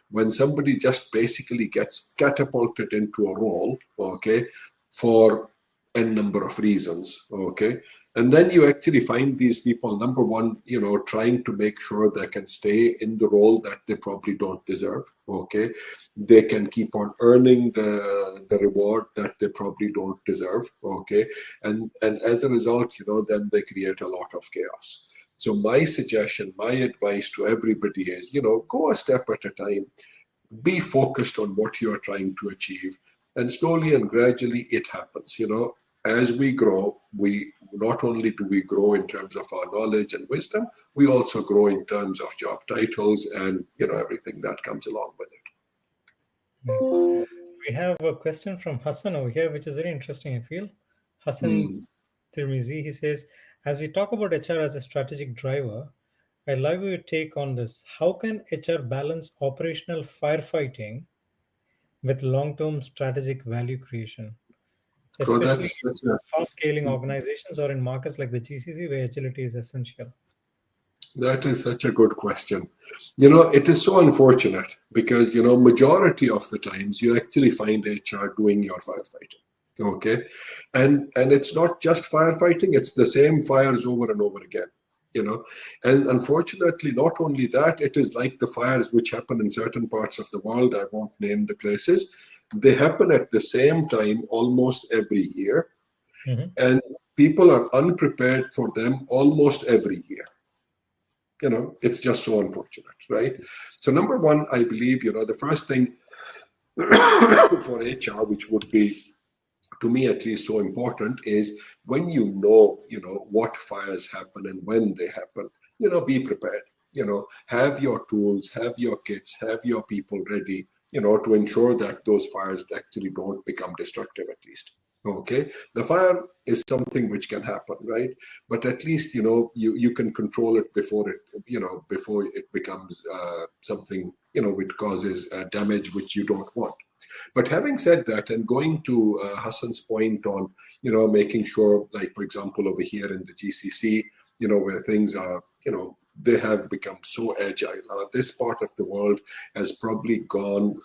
when somebody just basically gets catapulted into a role, okay, for a number of reasons, okay. And then you actually find these people, number one, trying to make sure they can stay in the role that they probably don't deserve, okay. They can keep on earning the reward that they probably don't deserve, okay. And as a result, then they create a lot of chaos. So my suggestion, my advice to everybody is, go a step at a time, be focused on what you're trying to achieve, and slowly and gradually it happens. As we grow, we not only do we grow in terms of our knowledge and wisdom, we also grow in terms of job titles and, everything that comes along with it. Nice. We have a question from Hassan over here, which is very interesting, I feel. Hassan Tirmizi, he says, as we talk about HR as a strategic driver, I'd like your take on this. How can HR balance operational firefighting with long-term strategic value creation, So especially that's such a fast-scaling organizations or in markets like the GCC where agility is essential? That is such a good question. It is so unfortunate because, majority of the times you actually find HR doing your firefighting. Okay. And it's not just firefighting, it's the same fires over and over again. And unfortunately, not only that, it is like the fires which happen in certain parts of the world. I won't name the places. They happen at the same time almost every year. Mm-hmm. And people are unprepared for them almost every year. It's just so unfortunate, right? So number one, I believe, the first thing for HR, which would be, to me at least, so important is when what fires happen and when they happen, be prepared, have your tools, have your kits, have your people ready, to ensure that those fires actually don't become destructive at least. Okay, the fire is something which can happen, right? But at least you can control it before it becomes something which causes damage which you don't want. But having said that, and going to Hassan's point on making sure, like for example over here in the GCC, where things are they have become so agile. This part of the world has probably gone,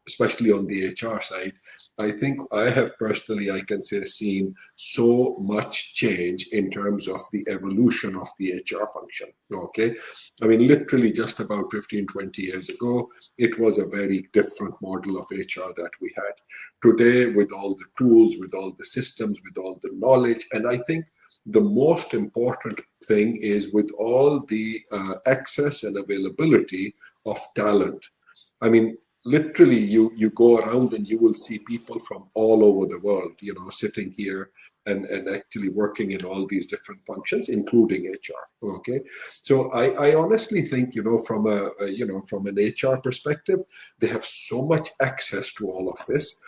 especially on the HR side. I think I have personally, I can say, seen so much change in terms of the evolution of the HR function. Okay. I mean, literally just about 15, 20 years ago, it was a very different model of HR that we had. Today, with all the tools, with all the systems, with all the knowledge, and I think the most important thing is with all the access and availability of talent. I mean, literally you go around and you will see people from all over the world, sitting here and actually working in all these different functions, including HR. Okay. So I honestly think, from from an HR perspective, they have so much access to all of this.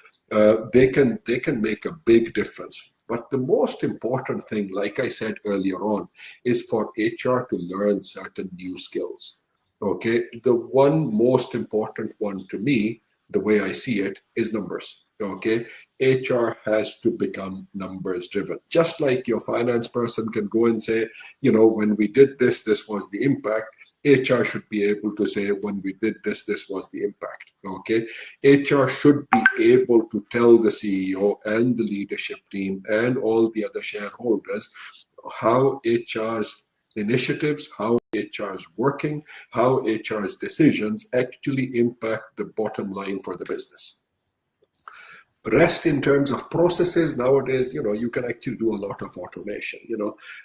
They can make a big difference. But the most important thing, like I said earlier on, is for HR to learn certain new skills. Okay, the one most important one to me the way I see it, is numbers. Okay, HR has to become numbers driven. Just like your finance person can go and say, when we did this, this was the impact. HR should be able to say, when we did this, this was the impact. Okay, HR should be able to tell the CEO and the leadership team and all the other shareholders how HR's initiatives, how HR's working, how HR's decisions actually impact the bottom line for the business. Rest in terms of processes, nowadays, you can actually do a lot of automation.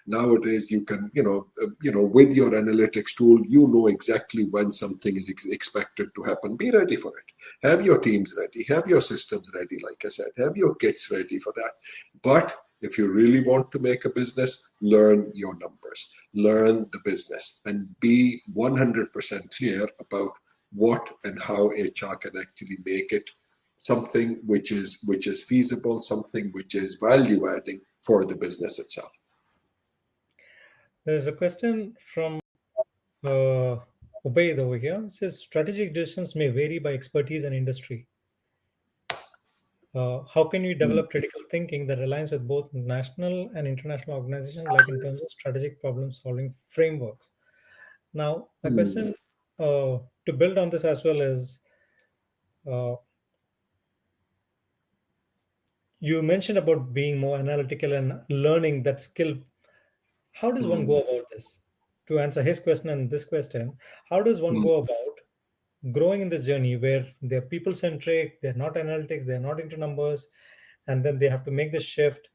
Nowadays you can, with your analytics tool, exactly when something is expected to happen. Be ready for it. Have your teams ready. Have your systems ready. Like I said, have your kits ready for that. But if you really want to make a business, learn your numbers, learn the business, and be 100% clear about what and how HR can actually make it something which is feasible, something which is value adding for the business itself. There's a question from Ubaid over here. It says strategic decisions may vary by expertise and industry. How can we develop critical thinking that aligns with both national and international organizations, like in terms of strategic problem solving frameworks? Now, my question to build on this as well is, you mentioned about being more analytical and learning that skill. How does one go about this? To answer his question and this question, how does one go about growing in this journey where they're people centric, they're not analytics, they're not into numbers, and then they have to make this shift?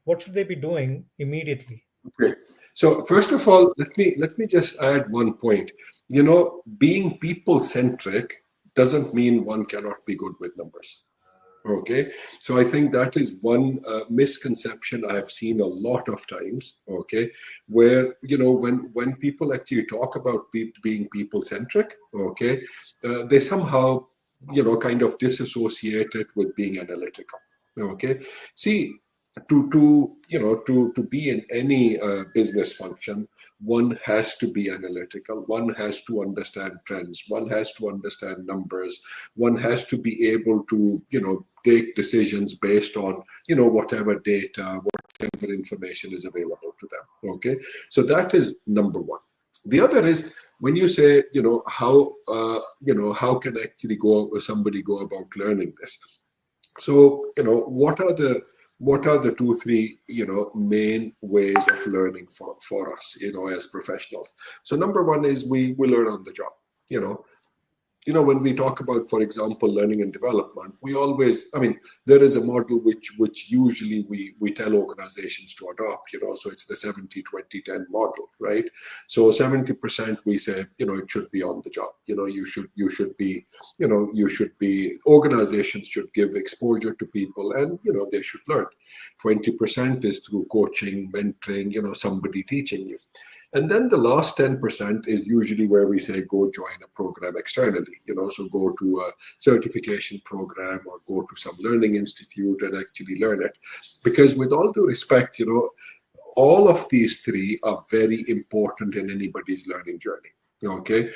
What should they be doing immediately? Okay. So first of all, let me just add one point. Being people centric doesn't mean one cannot be good with numbers. Okay, so I think that is one misconception I've seen a lot of times. Okay, where when people actually talk about being people centric, okay, they somehow kind of disassociate it with being analytical. Okay, see, to be in any business function, one has to be analytical, one has to understand trends, one has to understand numbers, one has to be able to take decisions based on whatever data, whatever information is available to them. Okay, so that is number one. The other is, when you say how can actually somebody go about learning this. So what are the 2-3 main ways of learning for us as professionals? So number one is we learn on the job. When we talk about, for example, learning and development, we always, there is a model which usually we tell organizations to adopt, so it's the 70-20-10 model, right? So 70% we say, it should be on the job. You should be, organizations should give exposure to people and, they should learn. 20% is through coaching, mentoring, somebody teaching you. And then the last 10% is usually where we say, go join a program externally, so go to a certification program or go to some learning institute and actually learn it. Because with all due respect, all of these three are very important in anybody's learning journey. Okay,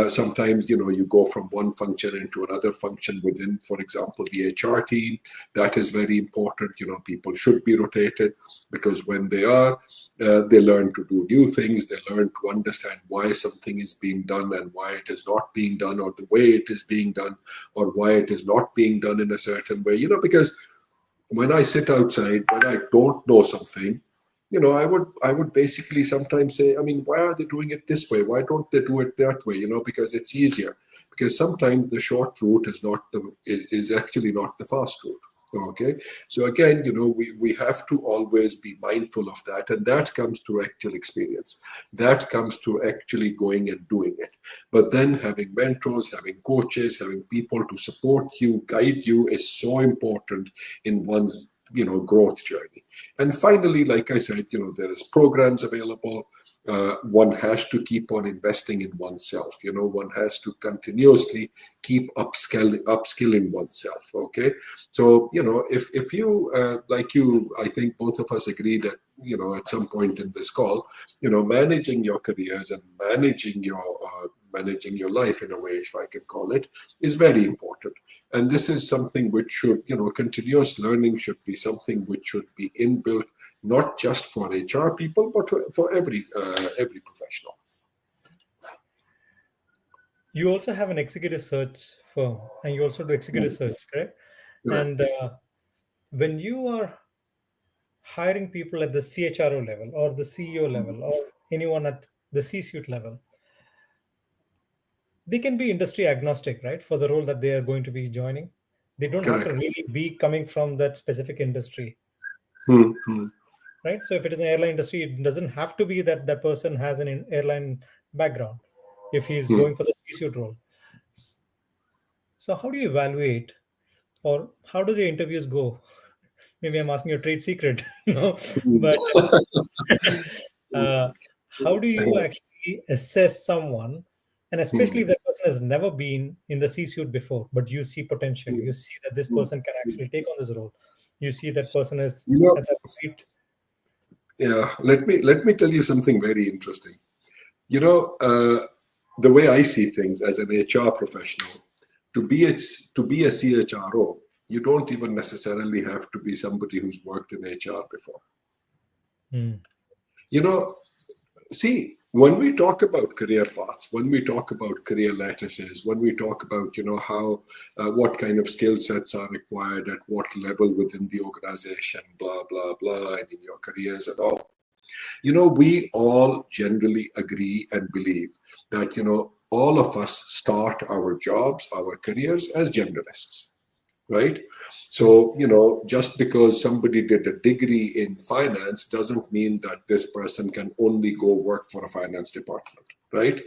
sometimes you go from one function into another function within, for example, the HR team. That is very important. People should be rotated, because when they are, they learn to do new things. They learn to understand why something is being done and why it is not being done, or the way it is being done, or why it is not being done in a certain way. Because when I sit outside, when I don't know something, I would basically sometimes say, why are they doing it this way? Why don't they do it that way? Because it's easier. Because sometimes the short route is actually not the fast route. Okay, so again, we have to always be mindful of that, and that comes through actual experience. That comes through actually going and doing it. But then having mentors, having coaches, having people to support you, guide you is so important in one's growth journey. And finally, like I said, there is programs available. one has to keep on investing in oneself. One has to continuously keep upskilling oneself. Okay, so if you like you, I think both of us agreed that at some point in this call, managing your careers and managing your life in a way, if I can call it, is very important. And this is something which should, continuous learning should be something which should be inbuilt, not just for HR people, but for every professional. You also have an executive search firm, and you also do executive search, correct? Right. And when you are hiring people at the CHRO level or the CEO level or anyone at the C-suite level, they can be industry agnostic, right? For the role that they are going to be joining, they don't have to Correct. really be coming from that specific industry, Hmm. right? So if it is an airline industry, it doesn't have to be that that person has an airline background if he's Hmm. going for the C-suite role. So how do you evaluate, or how do the interviews go? Maybe I'm asking you a trade secret, but uh, how do you actually assess someone, and especially Hmm. if that person has never been in the C-suite before, but you see potential, you see that this Hmm. person can actually take on this role, you see that person is You know, at that point. yeah. Let me tell you something very interesting. The way I see things as an HR professional, to be a CHRO, you don't even necessarily have to be somebody who's worked in HR before. Hmm. You know, See, when we talk about career paths, when we talk about career lattices, when we talk about, how, what kind of skill sets are required at what level within the organization, blah, blah, blah, and in your careers and all, we all generally agree and believe that, all of us start our jobs, our careers as generalists, right? So, just because somebody did a degree in finance doesn't mean that this person can only go work for a finance department, right?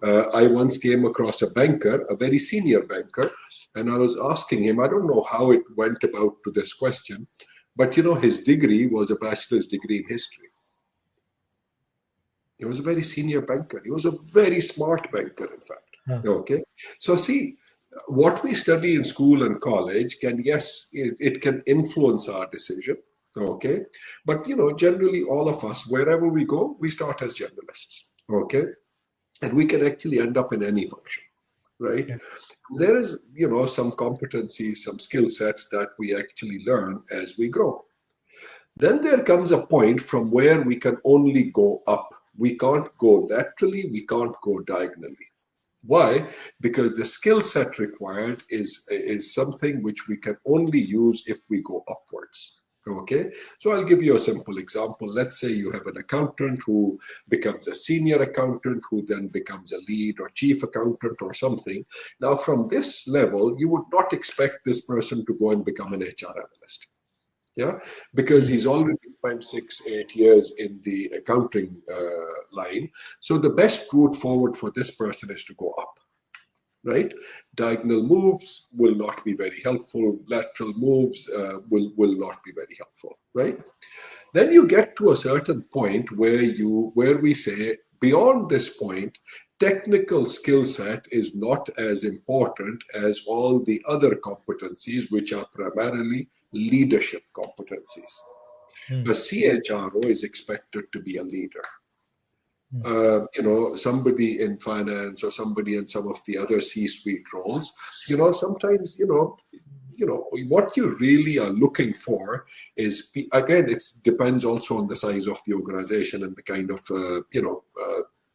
I once came across a banker, a very senior banker, and I was asking him, I don't know how it went about to this question, but his degree was a bachelor's degree in history. He was a very senior banker. He was a very smart banker, in fact. Huh. Okay. So, see, what we study in school and college can, yes, it can influence our decision. Okay. But, generally, all of us, wherever we go, we start as generalists. Okay. And we can actually end up in any function, right? Yeah. There is, some competencies, some skill sets that we actually learn as we grow. Then there comes a point from where we can only go up. We can't go laterally, we can't go diagonally. Why? Because the skill set required is something which we can only use if we go upwards. Okay, so I'll give you a simple example. Let's say you have an accountant who becomes a senior accountant, who then becomes a lead or chief accountant or something. Now, from this level, you would not expect this person to go and become an HR analyst. Yeah, because he's already spent 6-8 years in the accounting line. So the best route forward for this person is to go up, right? Diagonal moves will not be very helpful. Lateral moves will not be very helpful, right? Then you get to a certain point where we say, beyond this point, technical skill set is not as important as all the other competencies, which are primarily leadership competencies. A CHRO is expected to be a leader. Somebody in finance or somebody in some of the other C-suite roles, sometimes, what you really are looking for is, again, it depends also on the size of the organization and the kind of,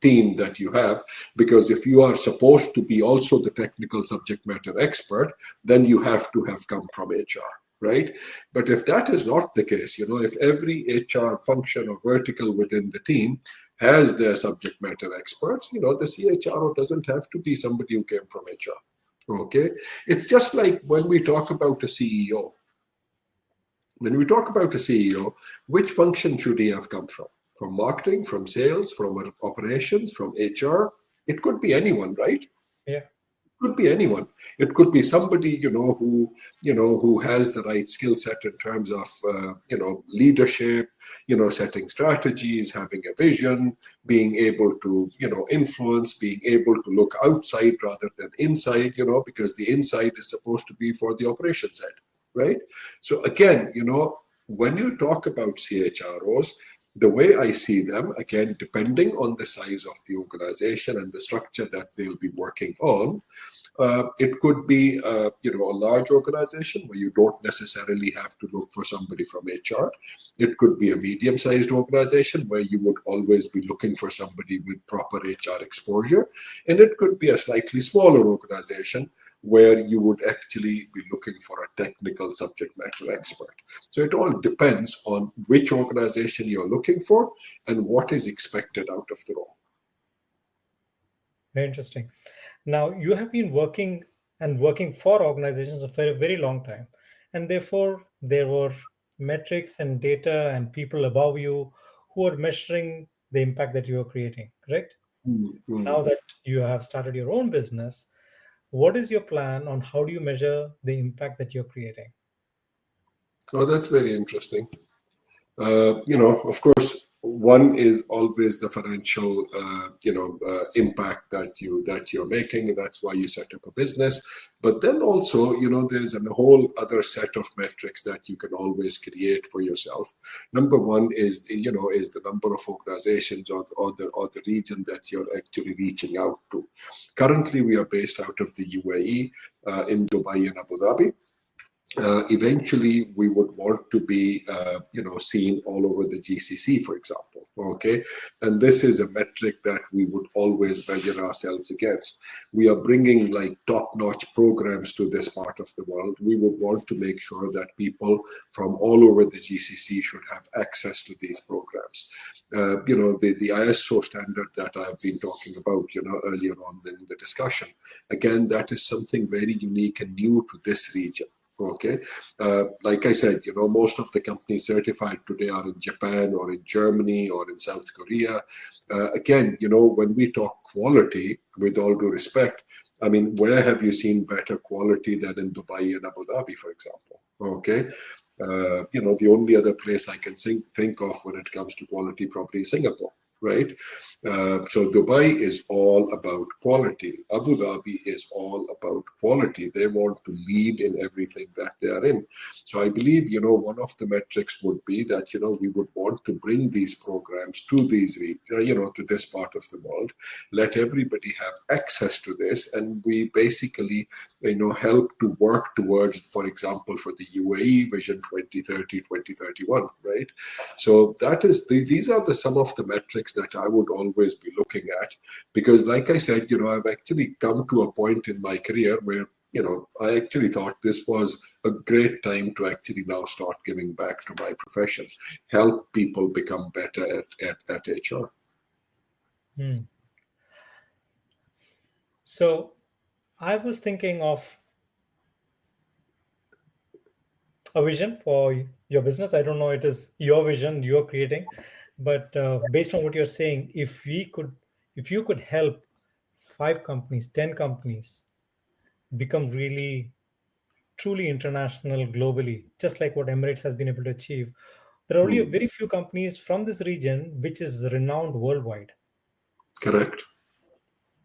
team that you have. Because if you are supposed to be also the technical subject matter expert, then you have to have come from HR. Right? But if that is not the case, if every HR function or vertical within the team has their subject matter experts, the CHRO doesn't have to be somebody who came from HR. Okay? It's just like when we talk about a CEO. When we talk about a CEO, which function should he have come from? From marketing, from sales, from operations, from HR? It could be anyone, right? Yeah. could be anyone. It could be somebody, who has the right skill set in terms of, leadership, setting strategies, having a vision, being able to, influence, being able to look outside rather than inside, because the inside is supposed to be for the operation side, right? So again, when you talk about CHROs, the way I see them, again, depending on the size of the organization and the structure that they'll be working on, it could be, a large organization where you don't necessarily have to look for somebody from HR. It could be a medium-sized organization where you would always be looking for somebody with proper HR exposure. And it could be a slightly smaller organization where you would actually be looking for a technical subject matter expert. So it all depends on which organization you're looking for and what is expected out of the role. Very interesting. Now, you have been working for organizations for a very long time, and therefore there were metrics and data and people above you who are measuring the impact that you are creating, correct? Mm-hmm. Now that you have started your own business, what is your plan on how do you measure the impact that you're creating? Oh, that's very interesting. Of course, one is always the financial, impact that you're making. That's why you set up a business. But then also, there's a whole other set of metrics that you can always create for yourself. Number one is the number of organizations or the region that you're actually reaching out to. Currently, we are based out of the UAE, in Dubai and Abu Dhabi. Eventually we would want to be seen all over the GCC, for example. Okay, and this is a metric that we would always measure ourselves against. We are bringing like top-notch programs to this part of the world. We would want to make sure that people from all over the GCC should have access to these programs. The ISO standard that I've been talking about earlier on in the discussion, again, that is something very unique and new to this region. Okay, like I said, most of the companies certified today are in Japan or in Germany or in South Korea. Again, when we talk quality, with all due respect, I mean, where have you seen better quality than in Dubai and Abu Dhabi, for example? Okay, the only other place I can think of when it comes to quality probably is Singapore. Right? So Dubai is all about quality. Abu Dhabi is all about quality. They want to lead in everything that they are in. So I believe, one of the metrics would be that, we would want to bring these programs to to this part of the world, let everybody have access to this, and we basically, help to work towards, for example, for the UAE Vision 2030, 2031, right? So these are some of the metrics that I would always be looking at, because like I said, I've actually come to a point in my career where, I actually thought this was a great time to actually now start giving back to my profession, help people become better at HR. Hmm. So I was thinking of a vision for your business. I don't know, it is your vision you're creating, but based on what you're saying, if you could help 5 companies, 10 companies become really truly international globally, just like what Emirates has been able to achieve, there are only a Hmm. very few companies from this region which is renowned worldwide. Correct.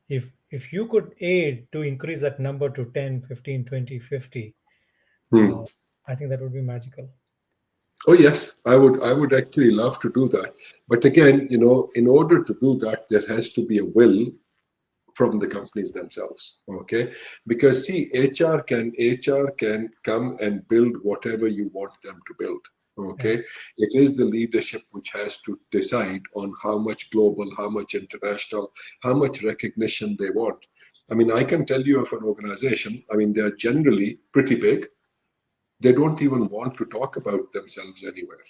If you could aid to increase that number to 10, 15, 20, 50, Hmm. uh, I think that would be magical. Oh yes, I would actually love to do that. But again, in order to do that, there has to be a will from the companies themselves. Okay, because see, HR can come and build whatever you want them to build. Yeah. Okay, it is the leadership which has to decide on how much global, how much international, how much recognition they want. I mean, I can tell you of an organization. I mean, they're generally pretty big. They don't even want to talk about themselves anywhere.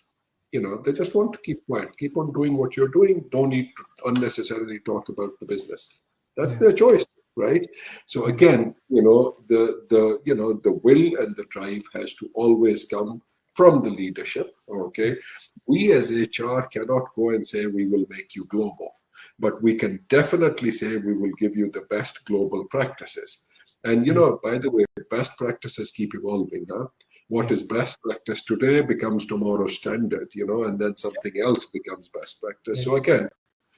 They just want to keep quiet, keep on doing what you're doing. Don't need to unnecessarily talk about the business. That's Yeah. their choice, right? So Yeah. again, the will and the drive has to always come from the leadership. Okay, we as HR cannot go and say we will make you global, but we can definitely say we will give you the best global practices. And, by the way, best practices keep evolving. Huh? What is best practice today becomes tomorrow's standard, and then something else becomes best practice. So again,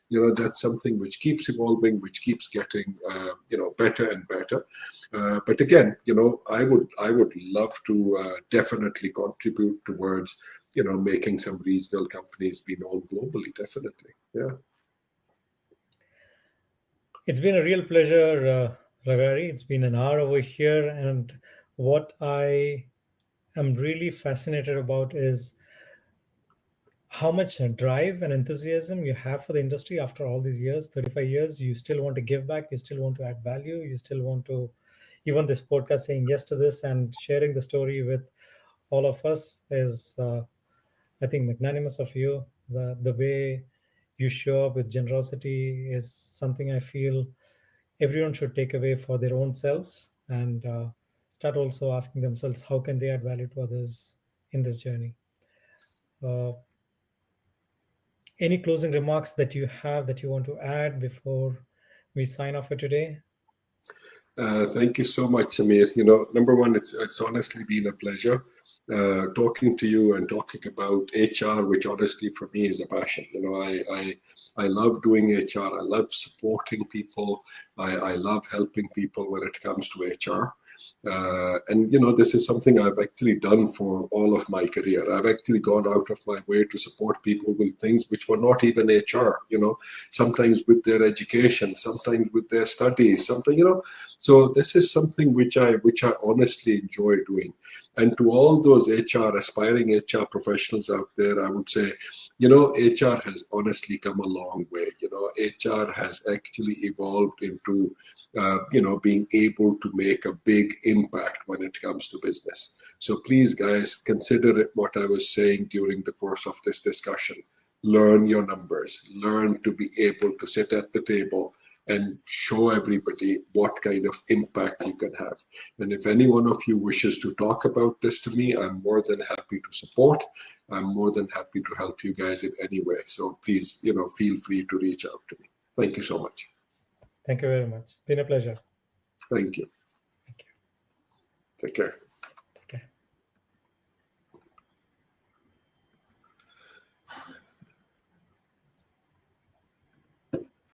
that's something which keeps evolving, which keeps getting, better and better. But again, I would love to definitely contribute towards, making some regional companies be known globally. Definitely, yeah. It's been a real pleasure, Laghari. It's been an hour over here, and what I am really fascinated about is how much drive and enthusiasm you have for the industry after all these years, 35 years. You still want to give back, you still want to add value, you still want to, even this podcast, saying yes to this and sharing the story with all of us is, I think, magnanimous of you. The way you show up with generosity is something I feel everyone should take away for their own selves, and start also asking themselves how can they add value to others in this journey. uh, any closing remarks that you have that you want to add before we sign off for today? Thank you so much, Samir. Number one, it's honestly been a pleasure talking to you and talking about HR, which honestly for me is a passion. I love doing HR. I love supporting people. I love helping people when it comes to HR. And this is something I've actually done for all of my career. I've actually gone out of my way to support people with things which were not even HR, sometimes with their education, sometimes with their studies, sometimes, so this is something which I honestly enjoy doing. And to all those aspiring HR professionals out there, I would say, HR has honestly come a long way. HR has actually evolved into being able to make a big impact when it comes to business. So please, guys, consider it what I was saying during the course of this discussion. Learn your numbers. Learn to be able to sit at the table and show everybody what kind of impact you can have. And if any one of you wishes to talk about this to me, I'm more than happy to support. I'm more than happy to help you guys in any way. So please, feel free to reach out to me. Thank you so much. Thank you very much. It's been a pleasure. Thank you. Thank you. Take care.